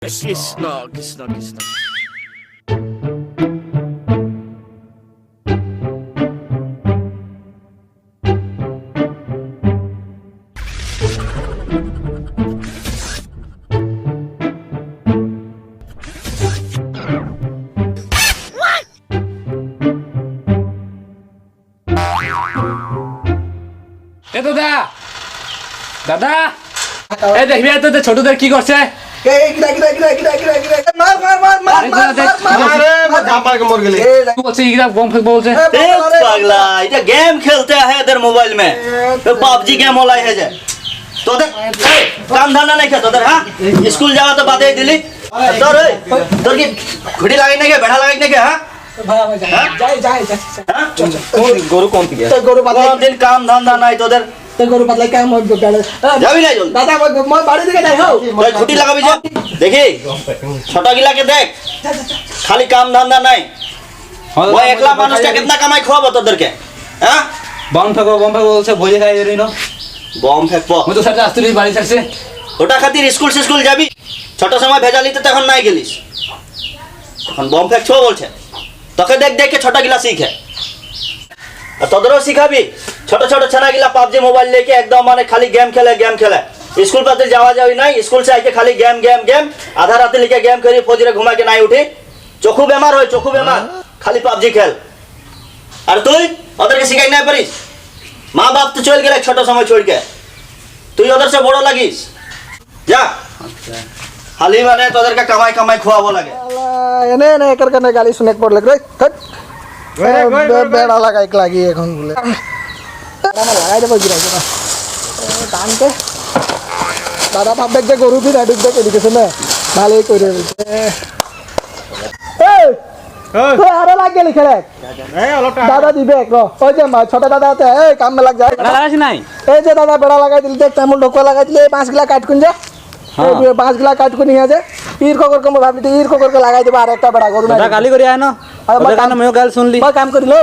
কৃষ্ণ কৃষ্ণ কৃষ্ণ। দাদা দাদা এই দেখবি তো ছোটদের কি করছে गेम खेलते हैं इधर मोबाइल में पबजी गेम होला है जे तोदर काम धंधा नहीं करते हाँ स्कूल जावा तो बातें दिली तोर तोर की घड़ी लगाने के बैठा लगाने के हाँ गरु कौन थी गरु दिन काम धंधा नहीं तोदर तो गरु पतला क्या मोड़ दो जाबी नहीं जोल दादा मैं बाड़ी दिखे नहीं हो तो छुट्टी लगा भी जा देखी छोटा गिला के देख खाली काम धंधा नहीं वो एकला मानुष का कितना कमाई खोब तोदर के हां बम फेंको बोलছে ভোজে খাই দেরি না बम फेंकबो মই তো সাথে আসতেলি বাড়ি থাকছে ওটা খাতির স্কুল যাবি ছোট সময় ভেজালি তো তখন নাই গেলিস এখন বম ফেকছো বলছে তোকে দেখ দেখ के छोटा गिला सीखे और तोदरो सिखाबी छोटे छोटे छना गिला पबजी मोबाइल लेके एकदम माने खाली गेम खेले स्कूल पर जावा जावी नहीं स्कूल से आके खाली गेम आधा रात लेके गेम खेली फौजी रे घुमा के नहीं उठी चोखू बेमार होय चोखू बेमार खाली पबजी खेल और तुई ओदर के सिखाई नहीं पारिस माँ बाप तो चल गेले छोटा समय छोड़ के तुई ओदर से बड़ो लागिस जा खाली माने तोदर का कमाई खुआबो लागे এনে এনে একার কানে গালি শুনে পড়লে রে বেড়া লাগাই লাগি এখন বলে লাগাই দেবো গিরা গিরা টানতে দাদা ভাববে যে গরু দিন ঢুকবে এদিকে না ভালোই করে আরো লাগ গেলি খেলে দাদা দিবে ওই যে ছোট দাদা আছে এই কাম মে লাগ যায় লাগাইছ নাই এই যে দাদা বেড়া লাগাই দিল দেখ তেমন ঢোকা লাগাই দিলে 5 গিলা কাটকুন যা এই 5 গিলা কাটকুন নিয়ে যা ईर को करके भाभी तो ईर को करके लगाई देबा आर एकटा बड़ा गरु दादा गाली करी आय न ओदे कान में गाल सुन ली मैं काम करी लो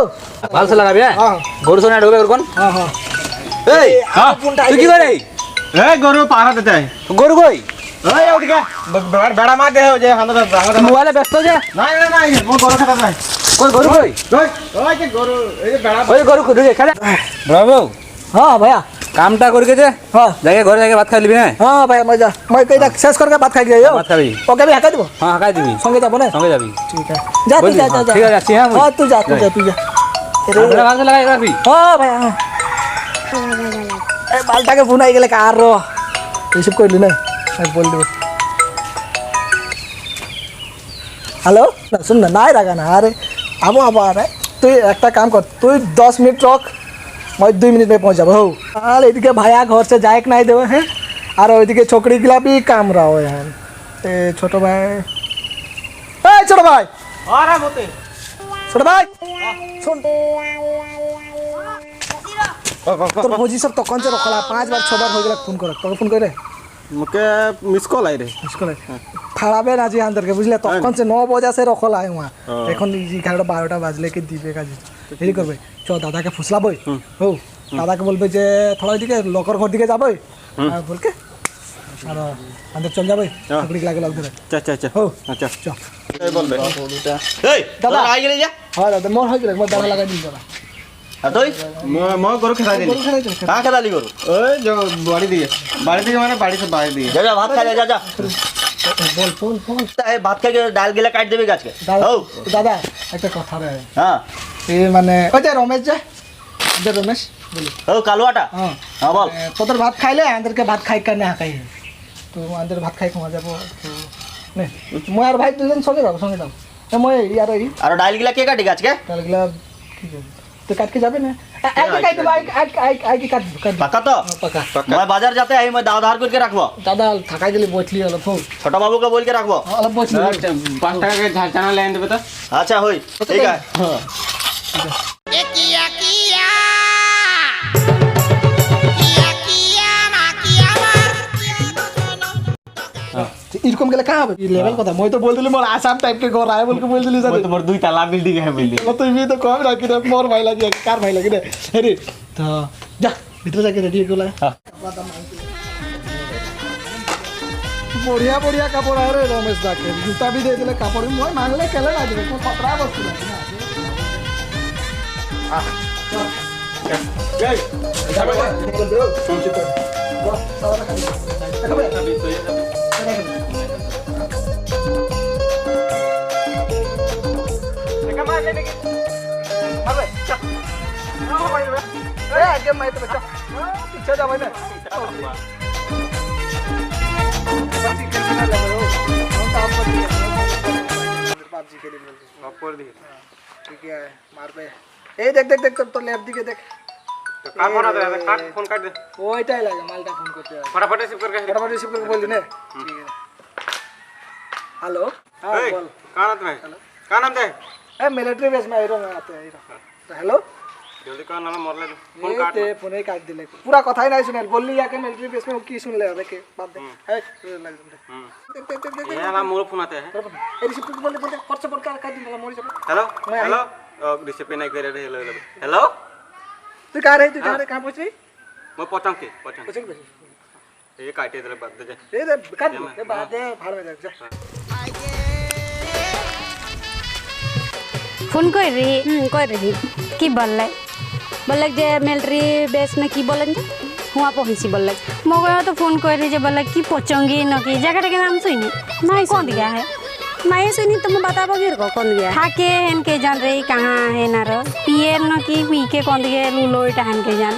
भाल से लगाबे हां गरु सुना ढोबे कोन हां हां ए हां तू की करे ए गरु पारा देते है गरु कोई ए उठ के बेड़ा मार दे हो जे हां तो मोबाइल व्यस्त जे नहीं वो गरु खाता नहीं कोई गरु कोई ओए के गरु ए बेड़ा ओए गरु खुद रे खेले ब्रावो हां भैया कामटा करके जे हां जाके घर जाके भात खा लिबी ना हां भैया मजा मैं कइदा शेष करके भात खाइ गयो भात खाबी ओके भी हका देबो हां हका दिबी संगे जाबो ना संगे जाबी ठीक है जा तू जा ठीक है अच्छी हां हां तू जा तेरे भात से लगाई काफी हां भैया ए बालटा के फोन आई गेले कार रो रिसीव करली ना बोल देबो हेलो सुन ना নাই রাগা না আরে আবো আরে তুই একটা কাম কর তুই 10 মিনিট রক मैं 2 मिनट में पहुंच जाबो हाल एदिके भाया घर से जाए नहीं देवे हैं और ओदिके छोकरी गिला भी काम रहो यार ए छोटो भाई अरे मोते छोटो भाई सुन तोर भौजी सब तो कौन से रखला 5 बार 6 बार हो गेला फोन कर तो फोन करे मके मिस कॉल आई रे फाड़ाबे ना जी अंदर के बुझले तखन से 9 बजे से रखला है वहां এখন 11টা 12টা বাজলে के দিবে কাজ এই করবে চ দাদা কে ফুসলাবই हो दादा के बोलबे जे थोड़ा दिके लकर घर दिके जाबे बोल के और अंदर चल जाबे छोकरी लागे लग दे अच्छा हो अच्छा चल ए बोल बे ए दादा आ गेले जा हां दादा मोर हो गेले मोर दादा लगा दिन जरा अतोई मैं गरु खा देली कहां खेलाली गरु ओए जो बाड़ी दिए माने बाड़ी से बाहर दिए जा भात खा ले जा बोल फोन ए भात खा के डाल गिला काट देबे गाछ के हो दादा একটা কথা রে हां ए माने ओই যে রমেশ যে যে রমেশ बोल हो कालुआटा हां हां बोल তোদের ভাত খাইলে अंदर के भात खाई करने हाकाई तो अंदर भात खाई खमा जाबो ने মই আর ভাই দুজন সঙ্গে যাব তো মই ইয়ার এই আর ডাল गिला के काटी गाछ के ডাল गिला तो काट के जाबे ना आके काट दे आके काट पक्का तो पक्का मैं बाजार जाते आई मैं दाव धार करके रखबो दादा थकाई दिले बोतली वाला फोन छोटा बाबू को बोल के रखबो अलग बोतली 5 টাকা के झाचाना ले देबे तो अच्छा होई ठीक है हां किया इरकम गेले कहां बे लेवल कथा মই তো बोल दिली मोर आसाम टाइप के घर आए बोल के बोल दिली मैं तो मोर 2 ताला बिल्डिंग है बोल तो तुम भी तो कम राखी रे मोर भाई लगी कार भाई लगी रे अरे तो जा भीतर जाके रेडी हो गला बढ़िया बढ़िया कपड़ है रे रमेश दा के जूता भी दे दिले कपड़ भी मोय मांगले केले ना दिले को खतरा बस्तु ना जय आगे मैं तो बच्चा पीछे जा भाई ना पबजी के लिए वापर दी ठीक है मार पे ए देख देख देख तो लेफ्ट दिखे देख तो काट फोन आता है काट फोन काट दे ওইটাই লাগে মালটা ফোন করতে হবে फटाफट रिसीव करके फटाफट रिसीव करके बोल देने ठीक है हेलो हां ए बोल कहां नाम है कहां नाम है ए मिलिट्री बेस में आइरो में आते हैं तो हेलो जल्दी कहां नाम मर ले फोन ये काट ते फोन ही काट दिले पूरा कथा ही नहीं सुनल बोलली आके मिलिट्री बेस में की सुन ले देखे बात दे ए लग दे ये ना मोर फोन आता है ए रिसीव करके बोल दे खर्च पड़ का काट दिला मोरी सब हेलो हेलो रिसीव पे नहीं कर रहे हेलो हेलो तू कहां रही तू कहां पहुंच रही मैं पहुंच के पहुंच गई ये काटे दे बात दे ए दे काट दे बात दे भाड़ में जा फोन कर रही कि बोल जे मिलिट्री बेस में कि बोलन जे हुआ पहुंची बोल मो तो फोन कर रही जे बोल कि पचंगी न कि जगह के नाम सुनी नहीं कौन दिया है नहीं सुनी तुम बताबो गिर को कौन दिया थाके हेन के जान रही कहाँ है ना रो पिए न कि पी के कौन दिए लुलोइटा हेन के जान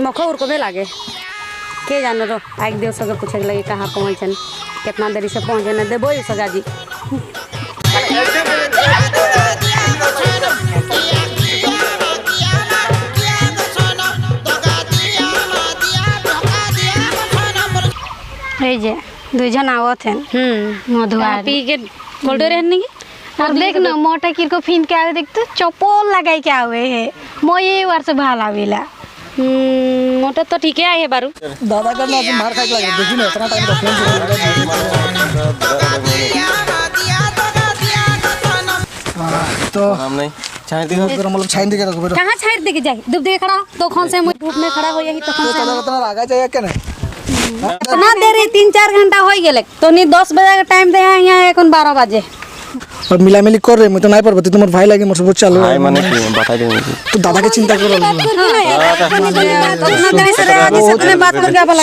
मखौर को भी लागे के जान रो एक दिवस सगे पूछे लगे कहाँ पहुंचन कितना देरी से पहुंचे न देबो सगा जी जे दुई जन आवत हैं मधुआ पी के कोल्डर रहने की और देख न मोटा किर को फिन के आवे देख तो चप्पल लगाई के आवे है मो ये वार से भाल आवेला मोटा तो ठीक है आए बारू दादा का ना मार खाए लगे देखी ना इतना टाइम रखे तो हम नहीं चाहे दी मतलब छाइन दे के रखो बेटा कहां छाड़ दे के जाए धूप दे खड़ा तो कौन से मैं धूप में खड़ा हो यही तो कौन से इतना आगा जाए क्या नहीं इतना देर 3-4 घंटा हो गेले तो नहीं 10 बजे का टाइम दे यहाँ এখন 12 बजे और मिला मिली कर रहे मैं तो नहीं परबती तुम्हारे भाई लगे मोर सब चल भाई माने की बता दे तो दादा के चिंता करो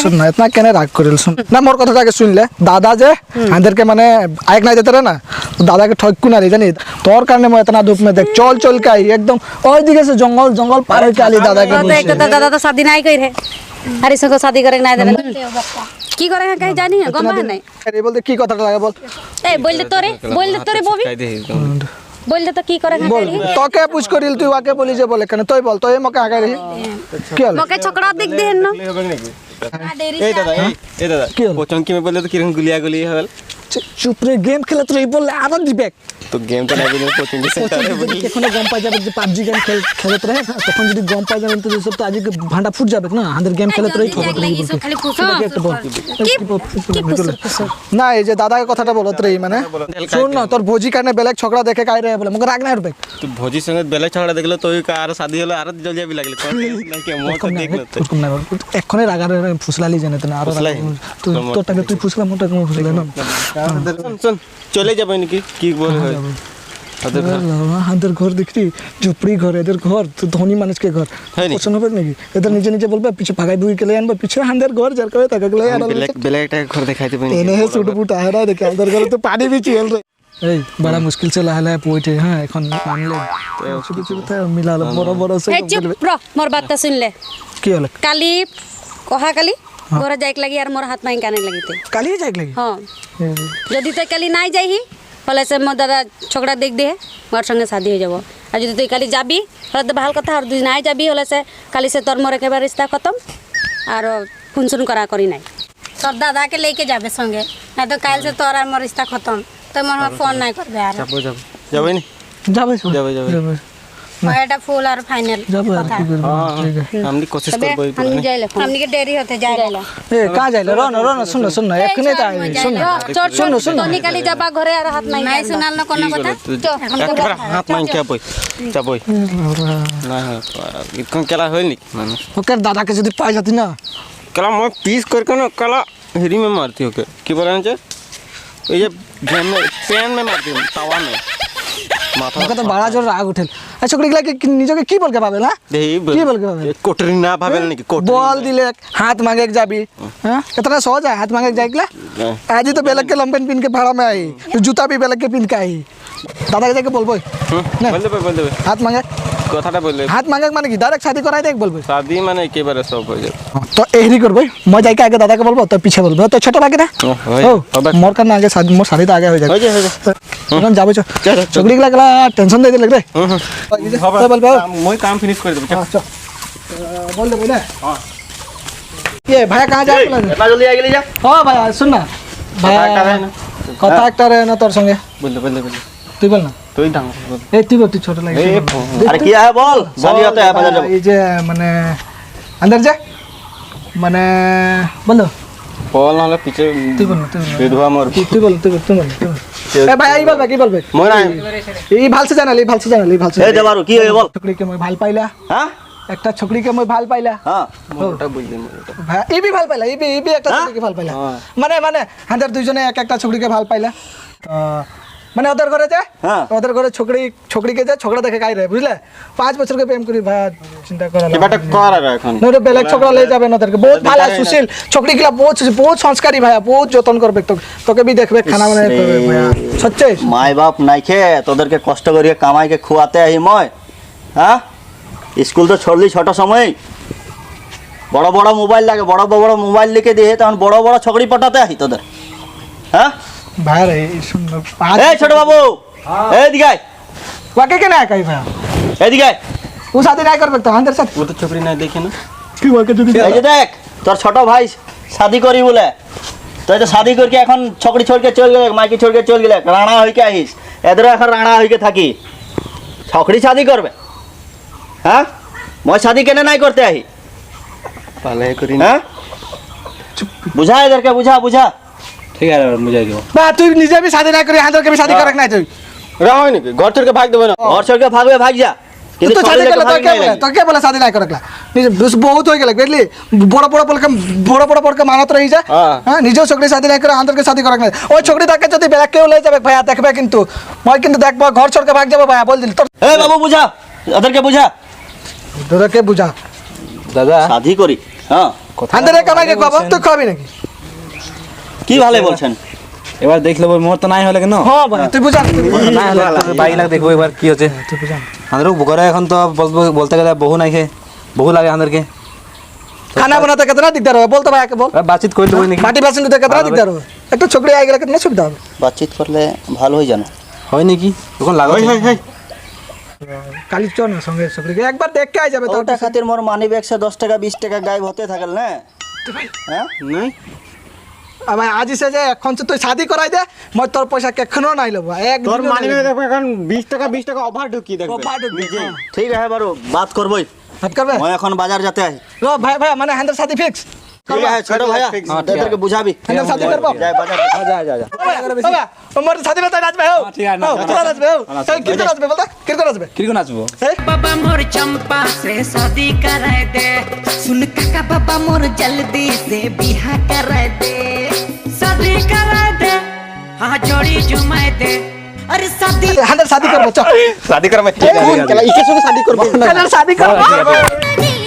सुन ना इतना केने राग करेल सुन ना मोर कथा के सुन ले दादा जे अंदर के माने आइक नहीं देते रहे ना तो दादा के ठक्कू ना रही जानी तोर करने मैं इतना धूप में देख चल चल के आई एकदम और दिखे से जंगल जंगल पार के आली दादा के दादा तो शादी नहीं कर है अरे इसको शादी करे नहीं दे की करे है कहीं जानी है गमा नहीं अरे बोल दे की कथा लगा बोल ए बोल दे तोरे बोबी बोल दे तो की करे बोल तो के पूछ करिल तू आके बोली जे बोले कने तोय बोल तो ए मका आगे रही क्या मके छकड़ा देख दे न ए दादा पोचंकी में बोले तो किरण गुलिया गुली हल चुप रे गेम खेलत रही बोल आदत दिबे तो गेम तो नहीं पोचंकी से এখনো গম পাই যাবে যে পাবজি গেম খেলতে রহে তখন যদি গম পাই যাবেন তো সব তো আজকে ভান্ডা ফুট যাবে না আমাদের গেম খেলতে রही ঠকত রही খালি না এই যে দাদাকে কথাটা বলত রही মানে শুন না তোর ভোজি কানে বেলেক ছকড়া দেখে কাই রে বলে মগে রাগ না উঠবে तो भोजी संगे बेले छगड़ा देखलो तो कार शादी हलो आर जल्दी भी लागले कोन नहीं के मोट देख लो তোরকম না এখনে রাগারে ফুসলালি জানে তো না আর তো তোরটাকে তুই ফুসলা মোটা কম ফুসলা না सुन चले যাবে নাকি কি বল হয় হাদের ঘর দেখি ঝুপড়ি ঘর এদের ঘর তো ধনী মানুষকে ঘর পছন্দ হবে নাকি এদের নিজে নিজে বলবে পিছে ভাগাই দুই কেলে আনবে পিছে হাদের ঘর যার কবে তাকে গলে আর बेले একটা ঘর দেখাই দেবে এনে হে ছুট ফুট আহরা দেখে হাদের ঘরে তো পানি বিচি এল রে এই বড় মুশকিল से লাহে পইতে হ্যাঁ এখন মানলে ছোট ছোট মিলালো বড় বড় সে ए चुप रो मोर बात तो सुन ले কি হলো काली कहा काली गोरा जाइक लगी यार मोर हाथ में काने लगी थे কালি যাইক লাগি हां यदि तो काली नहीं जाई बोले से मो दादा छोकरा देख दे मोर संगे शादी हो जाबो आ यदि तो काली जाबी बोले तो भाल कथा और दुई नहीं जाबी बोले से काली से तोर मोर के बार रिश्ता खत्म और फुनसुन करा करी नहीं तोर दादा के लेके जाबे संगे ना तो काल से तोर और मोर रिश्ता खत्म तो मोर फोन नहीं करबे यार যাবে নি যাবে যাবে এটা ফুল আর ফাইনাল যাবে আর কি করব हमनी कोशिश करबो हम जाइले हमनी के देरी होते जाइले ए का जाइले रो ना सुन ना एखने त आई सुन सुन तो निकाली जाबा घरे और हाथ नहीं सुनाल न कोनो कथा एक बार हाथ मांग के बोई যাবই না ইতকন কেলা হইল নি মানে ওকে দাদা के যদি পাই जाती ना কেলা মই পিস कर के ना केला हेरी में मारती हो क्या की बोला ना ये पैन में मारती हूँ तवा में ওকে তো বাড়া জোর রাগ উঠেল আর ছোকরিগুলা কি নিজকে কি বলকে ভাবে না কি বলকে ভাবে कोटरी ना भावेल नहीं कोटरी বল দিলে हाथ मांगे के जाबी हां कितना सहज है हाथ मांगे के जाइकला आज ही तो बेलक के लंपेन पिन के भाड़ा में आई तो जूता भी बेलक के पिन के आई दादा के जाके बोलबो बोल दे हाथ मांगे কথাটা বললে हाथ मांगे माने की डायरेक्ट शादी कराई देख बोलबो शादी মানে একেবারে সব হয়ে যাবে तो एहरी करबो मैं जाके आगे दादा के बोलबो तो पीछे बोलबो तो छोटा बाकी ना मोर करना आगे शादी मोर शादी तो आगे हो जाए এখন যাবে চকরিগুলা গলা টেনশন দিয়ে দিলে রে হবে বলবো মই কাম ফিনিশ করে দেব চল बोल दे बोले हां ये भैया कहां जा रहा है इतना जल्दी आ गेली जा हां भैया सुन ना भैया কথা একটা রে না তোর সঙ্গে বল দে তুই বল না তুই ডাঙ বল এই তুই বল তুই ছোট লাগে अरे কি है बोल शादी होता है बाजार এই যে মানে अंदर जा মানে বলো বল নালে পিছে তুই বল তুই বিধবা মোর তুই বল এ ভাই এই বল কি বলবে মই নাই এই ভালসে জানালি ए देवारू की है बोल छोकरी के मैं ভাল পাইলা हां একটা छोकरी के मैं ভাল পাইলা हां মোরটা বুঝলি ভাই এই বি ভাল পাইলা এই বি একটা छोकरी के ভাল পাইলা মানে হাজার দুইজনে এক একটা छोकरी के ভাল পাইলা মানে ওদের ঘরে যায় ওদের ঘরে छोकरी के যায় छोकरा देखे काई रहे বুঝলে 5 বছর के प्रेम करी भाई चिंता करा কি বাটা কর রে এখন নরে বেলেগ छोकरा ले যাবে ওদেরকে বহুত ভালো সুশীল छोकरी গুলা বহুত সংস্কারী ভাই বহুত যত্ন করবে তোকে भी দেখবে খানা বানায় করবে ভাই সত্যি माय बाप নাই খে তোদেরকে কষ্ট করিয়ে কামাই के खुआते आही মই हां स्कूल तो छोड़ली ছোট সময় বড় বড় মোবাইল লাগে বড় বড় মোবাইল লিখে দিয়ে তখন বড় বড় ছকড়ি পটাতে আহি তোদের হ্যাঁ ভাই রে শুন এই ছোট বাবু এই দিকে আয় वाके के ना कही भाई এই দিকে আয় ও शादी नहीं कर सकता अंदर से वो तो छोकरी नहीं देखे ना কি वाके जो এই যে দেখ তোর ছোট ভাই শাদি করি বলে তুই তো শাদি করকে এখন ছকড়ি छोड़ के चल গেলে মাইকে छोड़ के चल গেলে রাণা হইকে আইস এদের এখন রাণা হইকে থাকি ছকড়ি শাদি করবে হ্যাঁ মই শাদি কেন নাই করতে আহি पहले करी হ্যাঁ বুঝা এদেরকে বুঝা ঠিক আছে বুঝাই দিব बा तू निजे भी शादी नहीं करी अंदर के भी शादी करक नहीं तू रहो नहीं घर छोड़ के भाग देबो ना और छोड़ के भागवे भाग जा तू तो शादी कर तो क्या बोला शादी नहीं करकला निजे बहुत हो गेल बेली बड़ा बड़ के मानत रही जा हां निजे छोकरी शादी नहीं करे अंदर के शादी करक नहीं ओ छोकरी ताके जदी बेला केउ ले जाबे भैया देखबे किंतु मैं किंतु देखबो घर छोड़ के भाग जाबो भैया बोल दिल ए बाबू बुझा এদেরকে বুঝা তোরা কে বুঝা দাদা শাদি করি হ্যাঁ अंदर के कमाई के बाबा तू खाबी नाকি কি ভালো বলছেন এবার দেখলে ওই মোর তো নাই হলে কেন हां भाई तू बुझा নাই হলে বাইক লাগ দেখবো এবার কি হচ্ছে तू बुझा আমাদের ঘরে এখন তো বলতে গেলে বহু নাই খে বহু লাগে আমাদেরকে खाना बनाते कितना दिक्कत हो बोल तो भाई के बोल বাতচিত করে দেবো নাকি माटी बासन तो कितना दिक्कत हो एक तो छोकरी आ गेला कितना सुविधा हो বাতচিত করলে ভালো হই জানো হয় নাকি তখন লাগো काली चोर ना संगे छोकरी के एक बार देख के आ जाबे तो ওটা খাতির মোর মানি ব্যাগ से 10 টাকা 20 টাকা গায়েব হতে থাকল না হ্যাঁ नहीं अब आज से जे এখন তো शादी कराई दे মই তোর পয়সা কেখনো নাই লব এক তোর মানি में देखो এখন 20 টাকা ओवर ঢুকি দেখবে ओवर ढुकी ঠিক আছে বারো বাত করবই बात करबे মই এখন বাজার যেতে আই लो भाई हमारे अंदर शादी फिक्स ঠিক আছে ছোট ভাইয়া এদেরকে বুঝাবি अंदर शादी करबो যাই বাজার যা बाबा उमर शादी में तो नाच हो ठीक है, नाच, तू नाच हो कितना नाच बोलता कितना नाच কিরকম নাচবো बाबा मोर चंपा से शादी कराए दे सुन काका बाबा मोर जल्दी से बिहा कराए दे शादी कराए दे हाँ जोड़ी जुमाए दे अरे शादी अंदर शादी करबो चल शादी कर मैं चल इके संगे शादी करबो चल शादी करबो